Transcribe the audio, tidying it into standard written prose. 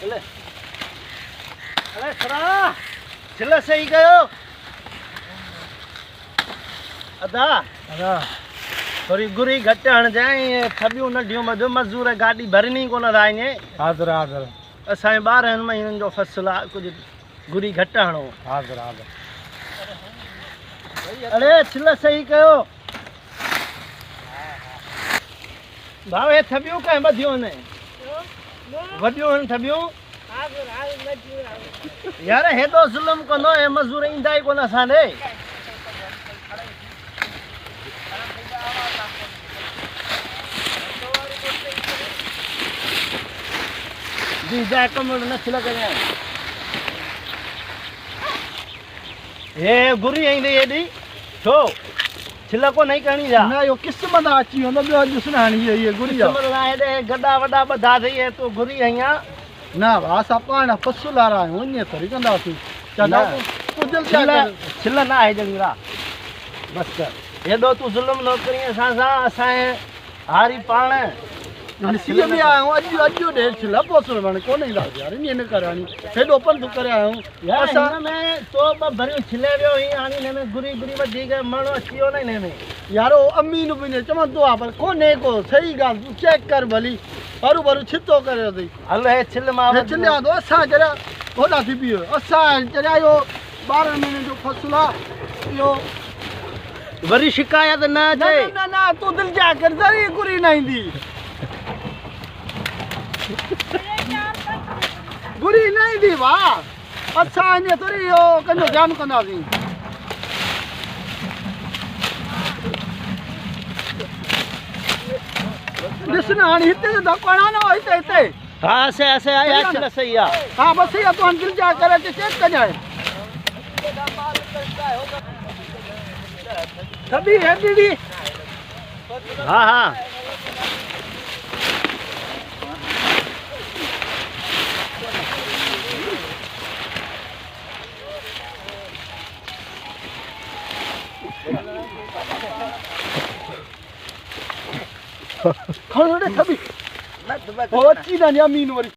चले अरे खड़ा चले सही कयो अदा अदा थोड़ी गुरी घट हण जाए थबियूं नंढियूं मधु मजदूर गाड़ी भरनी कोन था इने हाज़िर हाज़िर असांजे 12 महीननि जो फसल आहे कुझु गुरी घट हणो हाज़िर हाज़िर अरे छिल सही कयो भावे थबियूं कंहिं ॿधियूं आहिनि वॾियूं आहिनि थबियूं यार हेॾो ज़ुल्म कंदो हे मज़दूर ईंदा ई कोन असां ॾे जी जा कम न छिल करियां हे गुरी ईंदी हेॾी छो छिल को नहीं करनी जा ना यो किस्मत अची वेंदो ॿियो अॼु सुञाणी ये गुड़ी किस्मत ना हेॾे गॾा वॾा ॿधा अथई हे तूं गुरी आईं ना असां पाण फसल वारा आहियूं इन करे कंदासीं छिल ना आहे जंगीरा बस कर हेॾो तूं ज़ुल्म न करी असां सां असांजे हारी पाण सीए में आया हूं अॼु ॾे छिल पोसण वण कोन ईंदा यार इन करे हाणे हेॾो पंधु करे आया आहियूं यार असां हिन में तो ॿ भरियूं छिले वियो ही हाणे हिन में गुरी गुरी वधीक माण्हू अची वियो न हिन में यारो अमीन बि चवंदो आहे पर कोन्हे को सही ॻाल्हि तूं चेक कर भली हरू भरू छितो करे अथई हल हे छिल मां छिलिया थो असां जरा होॾा थी बीहो असां जरा इहो 12 महीने जो फसल आहे इहो वरी शिकायत न अचे न न तूं दिलि जा कर ज़री गुरी न ईंदी गुरी न ईंदी वाह असां ईअं थोरी इहो कंहिंजो ध्यानु कंदासीं ॾिस न हाणे हिते जो धको हणा न हिते हिते हा असे आया छिल सही आहे हा बसि इहा तूं दिलि जा करे अचे चेक कजांइ सभी है दीदी हाँ हाँ खड़ो रे सभी ओ अची ना अमीन वरी